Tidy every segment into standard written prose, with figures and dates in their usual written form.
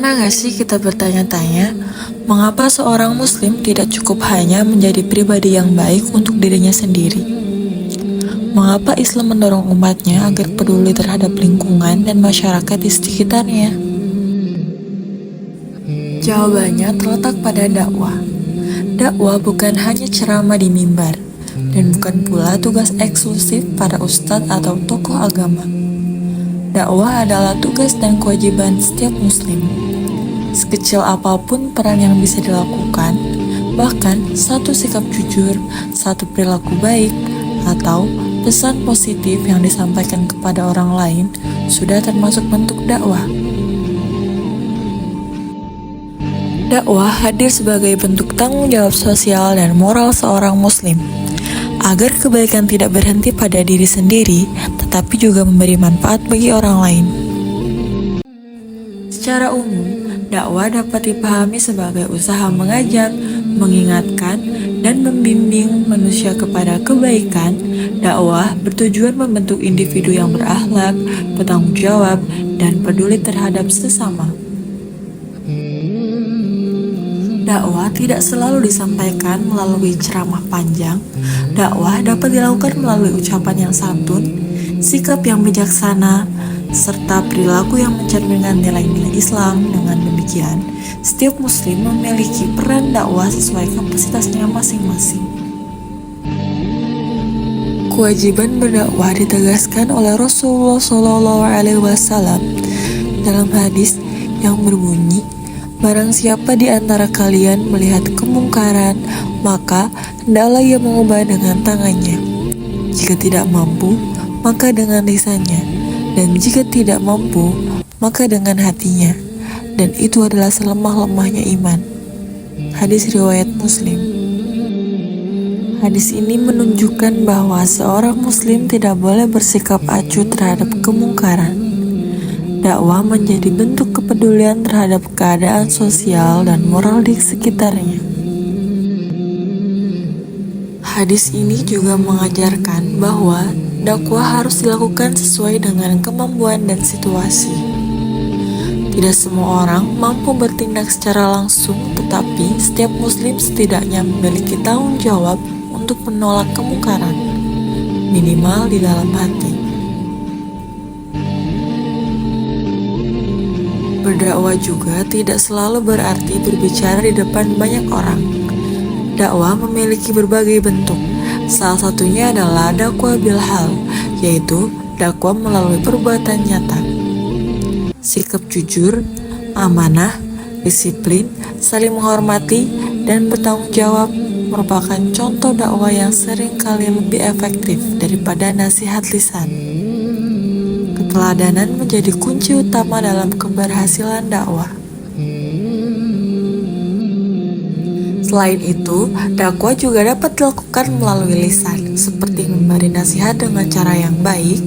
Pernah gak sih kita bertanya-tanya, mengapa seorang muslim tidak cukup hanya menjadi pribadi yang baik untuk dirinya sendiri? Mengapa Islam mendorong umatnya agar peduli terhadap lingkungan dan masyarakat di sekitarnya? Jawabannya terletak pada dakwah. Dakwah bukan hanya ceramah di mimbar, dan bukan pula tugas eksklusif para ustadz atau tokoh agama. Dakwah adalah tugas dan kewajiban setiap muslim. Sekecil apapun peran yang bisa dilakukan, bahkan satu sikap jujur, satu perilaku baik, atau pesan positif yang disampaikan kepada orang lain sudah termasuk bentuk dakwah. Dakwah hadir sebagai bentuk tanggung jawab sosial dan moral seorang muslim, agar kebaikan tidak berhenti pada diri sendiri, tetapi juga memberi manfaat bagi orang lain. Secara umum, dakwah dapat dipahami sebagai usaha mengajak, mengingatkan, dan membimbing manusia kepada kebaikan. Dakwah bertujuan membentuk individu yang berakhlak, bertanggung jawab, dan peduli terhadap sesama. Dakwah tidak selalu disampaikan melalui ceramah panjang. Dakwah dapat dilakukan melalui ucapan yang santun, sikap yang bijaksana, serta perilaku yang mencerminkan nilai-nilai Islam. Dengan demikian, setiap muslim memiliki peran dakwah sesuai kapasitasnya masing-masing. Kewajiban berdakwah ditegaskan oleh Rasulullah SAW dalam hadis yang berbunyi, "Barang siapa di antara kalian melihat kemungkaran, maka hendaklah ia mengubah dengan tangannya. Jika tidak mampu, maka dengan lisannya, dan jika tidak mampu, maka dengan hatinya. Dan itu adalah selemah-lemahnya iman." Hadis riwayat Muslim. Hadis ini menunjukkan bahwa seorang muslim tidak boleh bersikap acuh terhadap kemungkaran. Dakwah menjadi bentuk kepedulian terhadap keadaan sosial dan moral di sekitarnya. Hadis ini juga mengajarkan bahwa dakwah harus dilakukan sesuai dengan kemampuan dan situasi. Tidak semua orang mampu bertindak secara langsung, tetapi setiap muslim setidaknya memiliki tanggung jawab untuk menolak kemungkaran, minimal di dalam hati. Berdakwah juga tidak selalu berarti berbicara di depan banyak orang. Dakwah memiliki berbagai bentuk. Salah satunya adalah dakwah bilhal, yaitu dakwah melalui perbuatan nyata. Sikap jujur, amanah, disiplin, saling menghormati, dan bertanggung jawab merupakan contoh dakwah yang sering kali lebih efektif daripada nasihat lisan. Keteladanan menjadi kunci utama dalam keberhasilan dakwah. Selain itu, dakwah juga dapat dilakukan melalui lisan, seperti memberi nasihat dengan cara yang baik,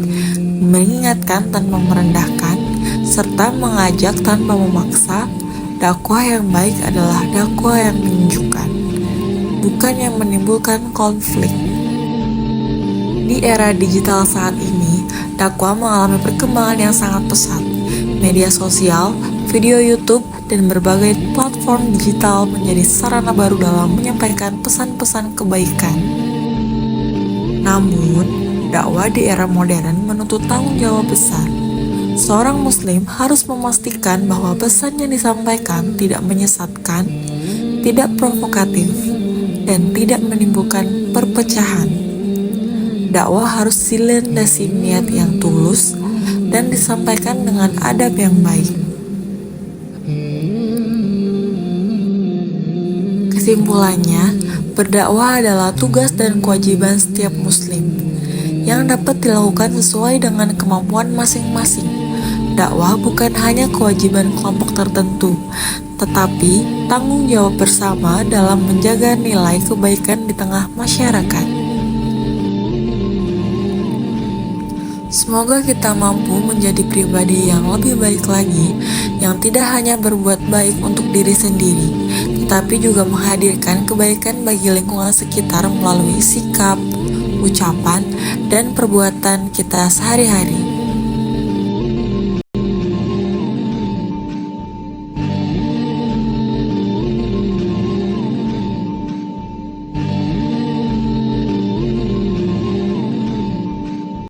mengingatkan tanpa merendahkan, serta mengajak tanpa memaksa. Dakwah yang baik adalah dakwah yang menunjukkan, bukan yang menimbulkan konflik. Di era digital saat ini, dakwah mengalami perkembangan yang sangat pesat. Media sosial, video YouTube, dan berbagai platform digital menjadi sarana baru dalam menyampaikan pesan-pesan kebaikan. Namun, dakwah di era modern menuntut tanggung jawab besar. Seorang muslim harus memastikan bahwa pesan yang disampaikan tidak menyesatkan, tidak provokatif, dan tidak menimbulkan perpecahan. Dakwah harus dilandasi niat yang tulus dan disampaikan dengan adab yang baik. Kesimpulannya, berdakwah adalah tugas dan kewajiban setiap muslim yang dapat dilakukan sesuai dengan kemampuan masing-masing. Dakwah bukan hanya kewajiban kelompok tertentu, tetapi tanggung jawab bersama dalam menjaga nilai kebaikan di tengah masyarakat. Semoga kita mampu menjadi pribadi yang lebih baik lagi, yang tidak hanya berbuat baik untuk diri sendiri, tetapi juga menghadirkan kebaikan bagi lingkungan sekitar melalui sikap, ucapan, dan perbuatan kita sehari-hari.